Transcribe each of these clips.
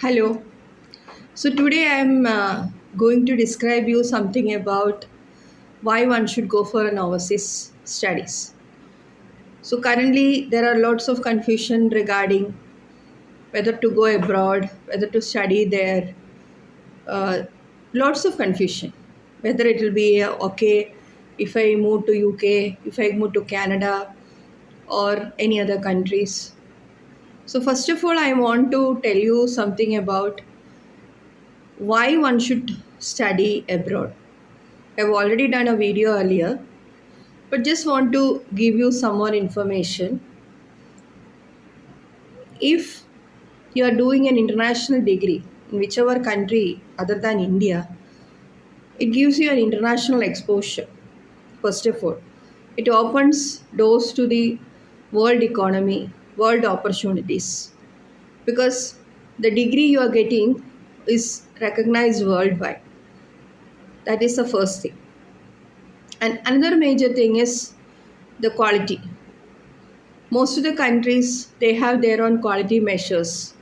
Hello. So today I'm going to describe you something about why one should go for an overseas studies. So currently there are lots of confusion regarding whether to go abroad, whether to study there. Uh, Lots of confusion. Whether it will be okay if I move to UK, if I move to Canada or any other countries. So first of all, I want to tell you something about why one should study abroad. I've already done a video earlier, but just want to give you some more information. If you are doing an international degree in whichever country other than India, it gives you an international exposure, first of all. It opens doors to the world economy, world opportunities, because the degree you are getting is recognized worldwide. That is the first thing. And another major thing is the quality. Most of the countries they have their own quality measures.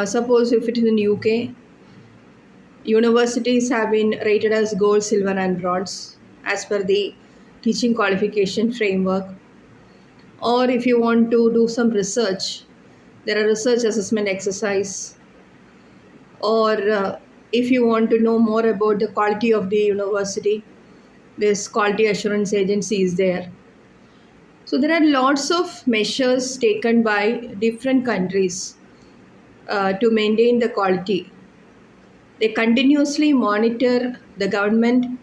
Suppose if it is in UK, universities have been rated as gold, silver, and bronze as per the teaching qualification framework. Or if you want to do some research, there are research assessment exercise. Or if you want to know more about the quality of the university, this quality assurance agency is there. So there are lots of measures taken by different countries to maintain the quality. They continuously monitor the government,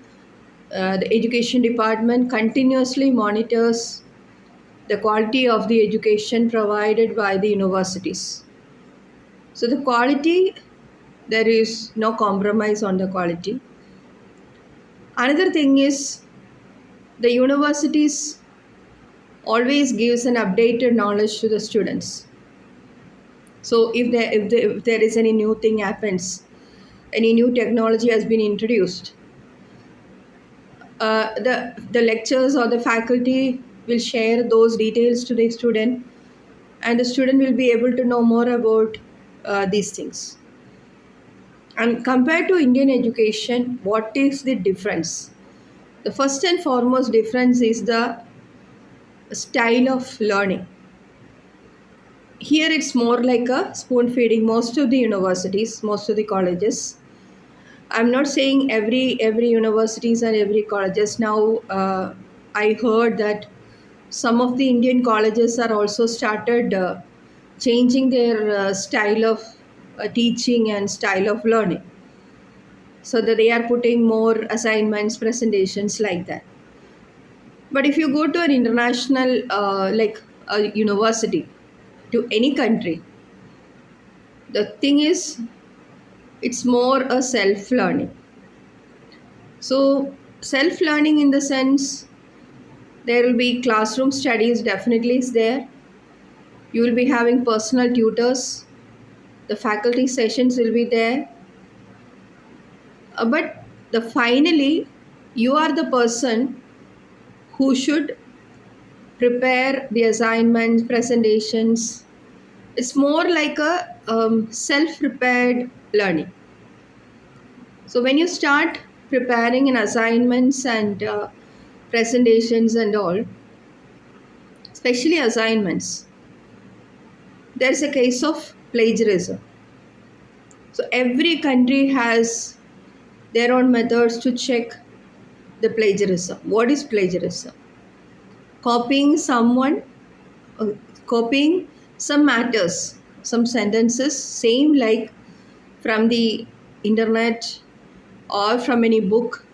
the education department continuously monitors the quality of the education provided by the universities. So the quality, there is no compromise on the quality. Another thing is the universities always gives an updated knowledge to the students. So if there is any new thing happens, any new technology has been introduced, the lectures or the faculty will share those details to the student, and the student will be able to know more about these things. And compared to Indian education, what is the difference? The first and foremost difference is the style of learning. Here it's more like a spoon feeding. Most of the universities, most of the colleges, I'm not saying every universities and every colleges now. I heard that some of the Indian colleges are also started changing their style of teaching and style of learning, so that they are putting more assignments, presentations like that. But if you go to an international like a university to any country, the thing is it's more a self learning. So self learning in the sense there will be classroom studies definitely is there. You will be having personal tutors. The faculty sessions will be there. But the finally you are the person who should prepare the assignments, presentations. It's more like a self-prepared learning. So when you start preparing in assignments and presentations and all, especially assignments, there's a case of plagiarism. So every country has their own methods to check the plagiarism. What is plagiarism? Copying someone, uh, copying some matters, some sentences, same like from the internet or from any book,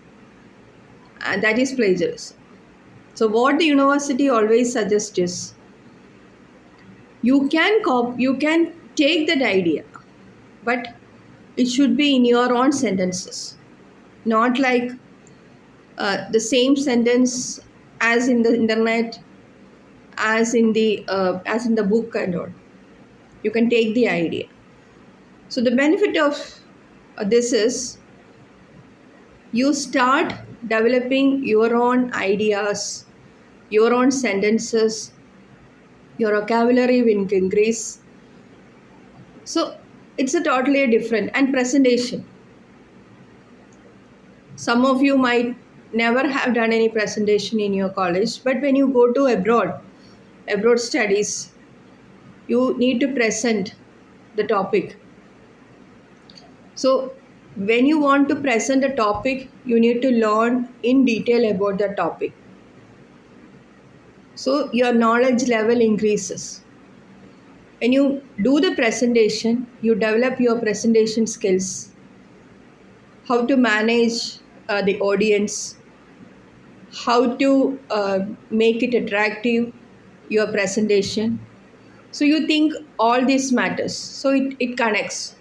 and that is plagiarism. So what the university always suggests is you can take that idea, but it should be in your own sentences, not like the same sentence as in the internet, as in the book and all. You can take the idea. So the benefit of this is you start developing your own ideas, your own sentences, your vocabulary will increase. So It's a totally different. And presentation, some of you might never have done any presentation in your college, but when you go to abroad studies, you need to present the topic. So when you want to present a topic, you need to learn in detail about the topic, so your knowledge level increases. When you do the presentation, you develop your presentation skills, how to manage the audience, how to make it attractive, your presentation. So you think all this matters, so it connects.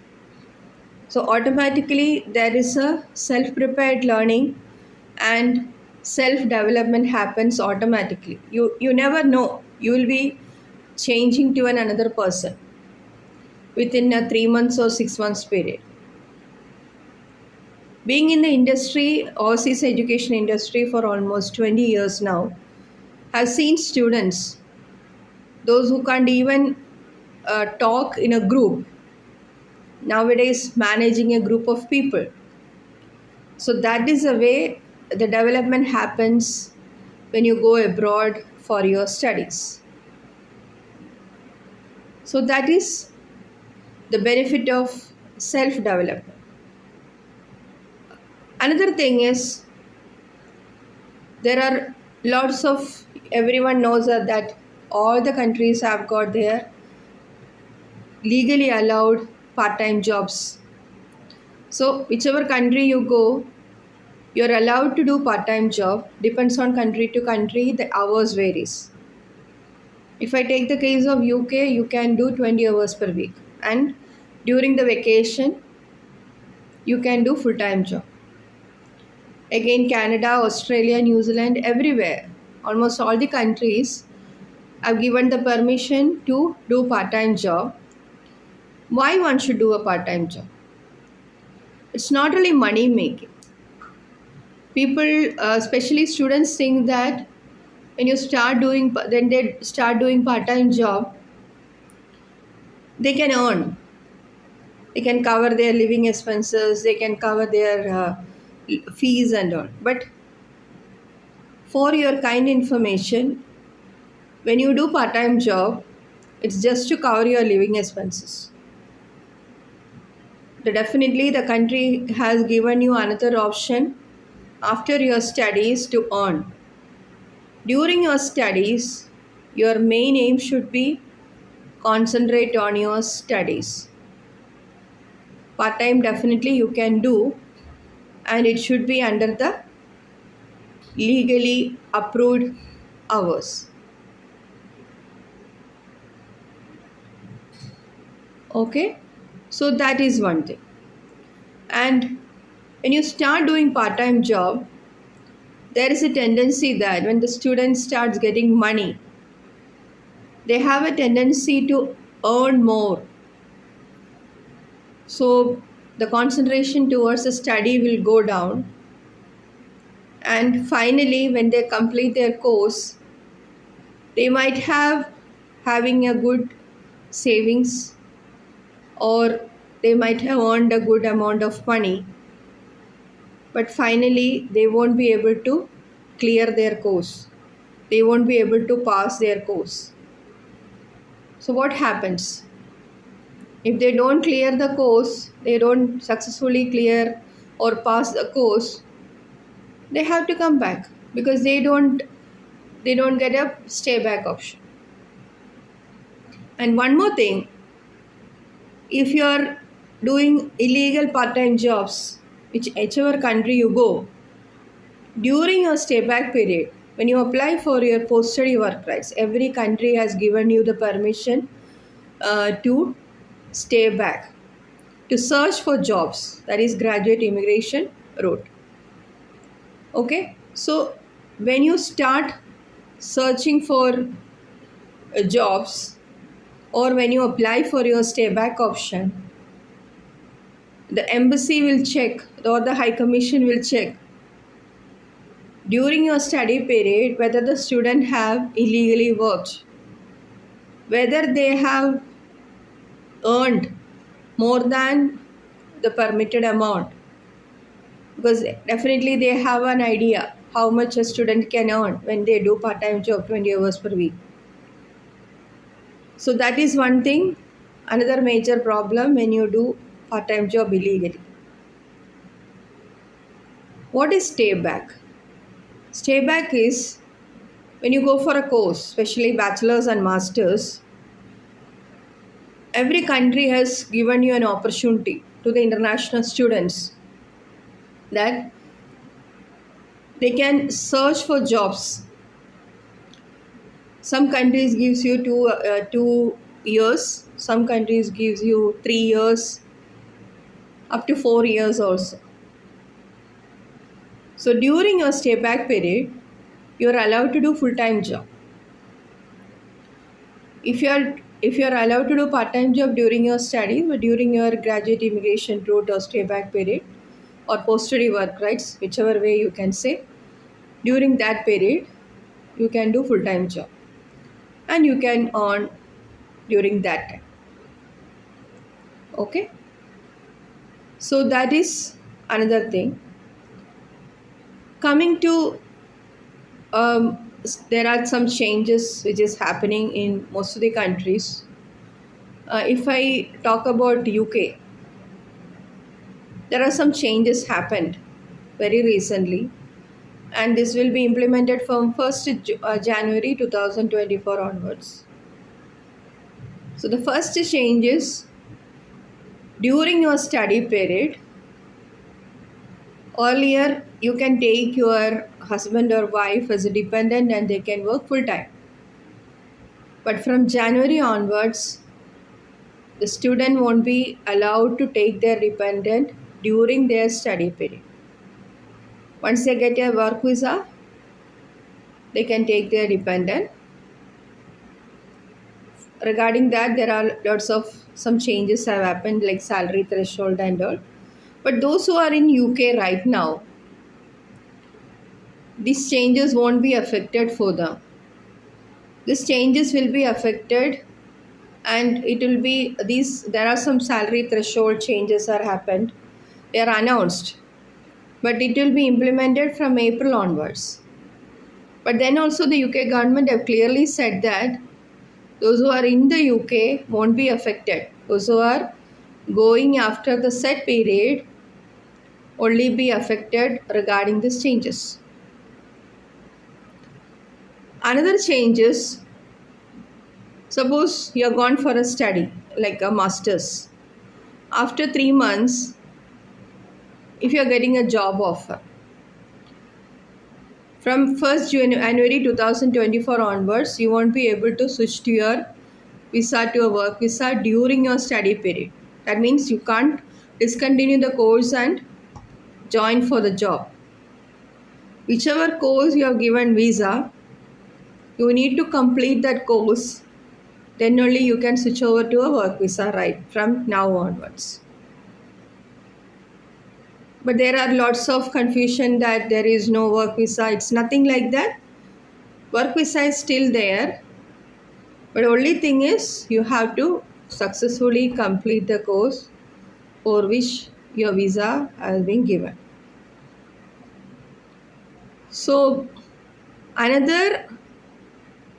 So automatically there is a self-prepared learning, and self-development happens automatically. You never know, you will be changing to another person within a 3 months or 6 months period. Being in the industry, overseas education industry, for almost 20 years now, I've seen students, those who can't even talk in a group, nowadays managing a group of people. So that is the way the development happens when you go abroad for your studies. So that is the benefit of self development. Another thing is, there are lots of, everyone knows that all the countries have got their legally allowed part-time jobs. So whichever country you go, you're allowed to do part-time job. Depends on country to country, the hours varies. If I take the case of UK, you can do 20 hours per week, and during the vacation you can do full-time job. Again, Canada, Australia, New Zealand, everywhere, almost all the countries have given the permission to do part-time job. Why one should do a part-time job? It's not really money making. People, especially students, think that when you start doing, then they start doing part-time job, they can earn. They can cover their living expenses, they can cover their fees and all. But for your kind information, when you do part-time job, it's just to cover your living expenses. Definitely the country has given you another option after your studies to earn. During your studies, your main aim should be concentrate on your studies. Part-time definitely you can do, and it should be under the legally approved hours. Okay, so that is one thing. And when you start doing part-time job, there is a tendency that when the student starts getting money, they have a tendency to earn more. So the concentration towards the study will go down, and finally when they complete their course, they might having a good savings, or they might have earned a good amount of money, but finally they won't be able to clear their course. They won't be able to pass their course. So what happens? If they don't clear the course, they don't successfully clear or pass the course, they have to come back, because they don't get a stay back option. And one more thing, if you are doing illegal part-time jobs, whichever country you go, during your stay back period, when you apply for your post-study work rights, every country has given you the permission to stay back, to search for jobs, that is graduate immigration route. Okay, so when you start searching for jobs, or when you apply for your stay back option, the embassy will check, or the high commission will check during your study period whether the student have illegally worked, whether they have earned more than the permitted amount, because definitely they have an idea how much a student can earn when they do part-time job 20 hours per week. So that is one thing, another major problem when you do part-time job illegally. What is stay back? Stay back is when you go for a course, especially bachelor's and master's. Every country has given you an opportunity to the international students that they can search for jobs. Some countries gives you 2 years, some countries gives you 3 years, up to 4 years also. So during your stay back period, you are allowed to do full-time job. If you are allowed to do part-time job during your study, but during your graduate immigration route or stay back period or post-study work rights, whichever way you can say, during that period you can do full-time job and you can earn during that time. Okay, so that is another thing. Coming to there are some changes which is happening in most of the countries. If I talk about UK, there are some changes happened very recently, and this will be implemented from 1st January 2024 onwards. So the first change is, during your study period, earlier you can take your husband or wife as a dependent and they can work full time. But from January onwards, the student won't be allowed to take their dependent during their study period. Once they get a work visa, they can take their dependent. Regarding that, there are lots of some changes have happened, like salary threshold and all. But those who are in UK right now, these changes won't be affected for them. These changes will be affected, and it will be these. There are some salary threshold changes are happened. They are announced, but it will be implemented from April onwards. But then also the UK government have clearly said that those who are in the UK won't be affected. Those who are going after the set period only be affected regarding these changes. Another change is, suppose you are gone for a study like a master's. After 3 months, if you are getting a job offer, from 1st January 2024 onwards, you won't be able to switch to your visa to a work visa during your study period. That means you can't discontinue the course and join for the job. Whichever course you have given visa, you need to complete that course. Then only you can switch over to a work visa right from now onwards. But there are lots of confusion that there is no work visa. It's nothing like that. Work visa is still there. But only thing is, you have to successfully complete the course for which your visa has been given. So another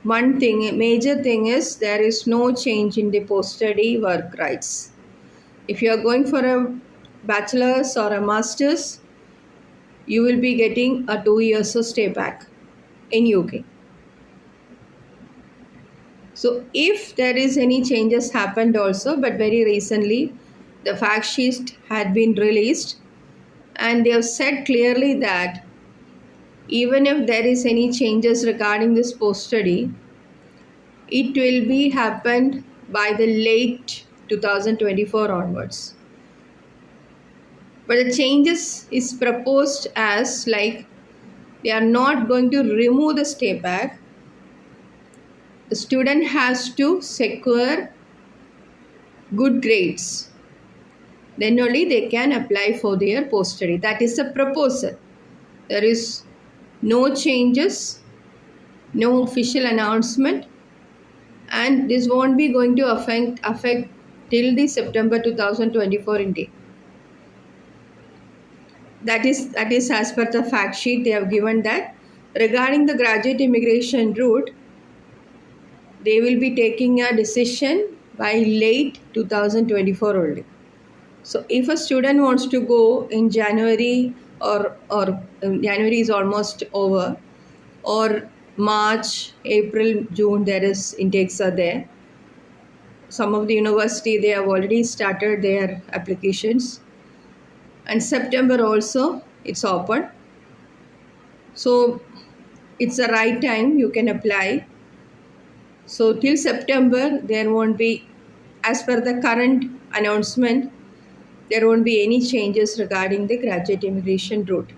one thing, major thing is, there is no change in the post-study work rights. If you are going for a bachelor's or a master's, you will be getting a 2 years of stay back in UK. So if there is any changes happened also, but very recently the fact sheet had been released, and they have said clearly that even if there is any changes regarding this post-study, it will be happened by the late 2024 onwards. But the changes is proposed as like, they are not going to remove the stay back. The student has to secure good grades. Then only they can apply for their post-study. That is the proposal. There is no changes, no official announcement, and this won't be going to affect till the September 2024 intake. That is as per the fact sheet they have given that regarding the graduate immigration route, they will be taking a decision by late 2024 only. So if a student wants to go in January, or January is almost over, or March, April, June, there is intakes are there. Some of the university, they have already started their applications, and September also it's open. So it's the right time you can apply. So till September there won't be, as per the current announcement, there won't be any changes regarding the graduate immigration route.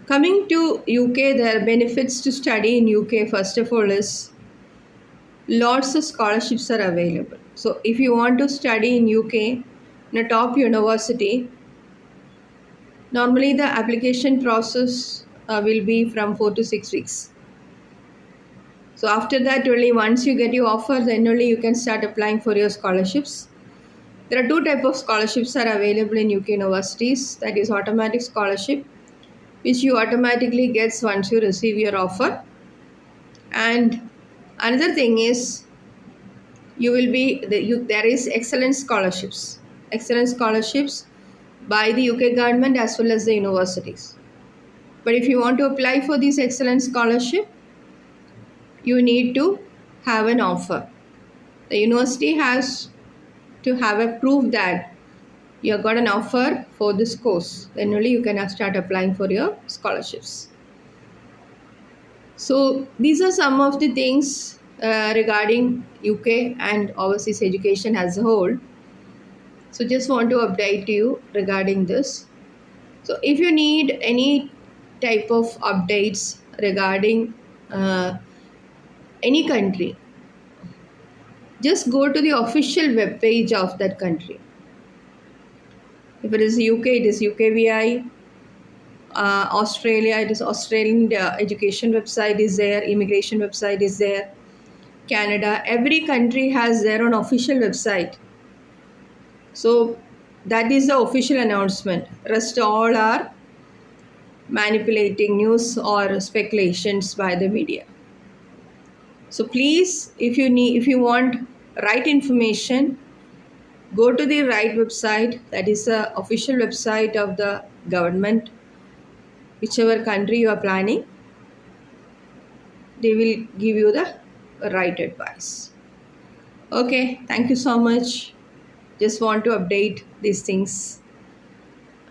Coming to UK, there are benefits to study in UK. First of all is lots of scholarships are available. So if you want to study in UK in a top university, normally the application process will be from 4 to 6 weeks. So after that, only once you get your offer, then only you can start applying for your scholarships. There are two types of scholarships are available in UK universities. That is automatic scholarship, which you automatically gets once you receive your offer. And another thing is there is excellence scholarships. Excellence scholarships by the UK government as well as the universities. But if you want to apply for this excellence scholarship, you need to have an offer. The university has to have a proof that you have got an offer for this course. Then only you can start applying for your scholarships. So these are some of the things regarding UK and overseas education as a whole. So just want to update you regarding this. So if you need any type of updates regarding any country, just go to the official web page of that country. If it is UK, it is UKVI. Australia, it is Australian education website is there, immigration website is there. Canada, every country has their own official website. So that is the official announcement. Rest all are manipulating news or speculations by the media. So please, if you want right information, go to the right website. That is the official website of the government, whichever country you are planning. They will give you the right advice. Okay, thank you so much. Just want to update these things.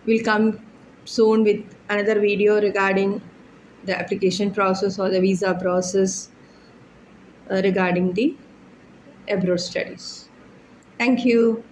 We'll come soon with another video regarding the application process or the visa process regarding the abroad studies. Thank you.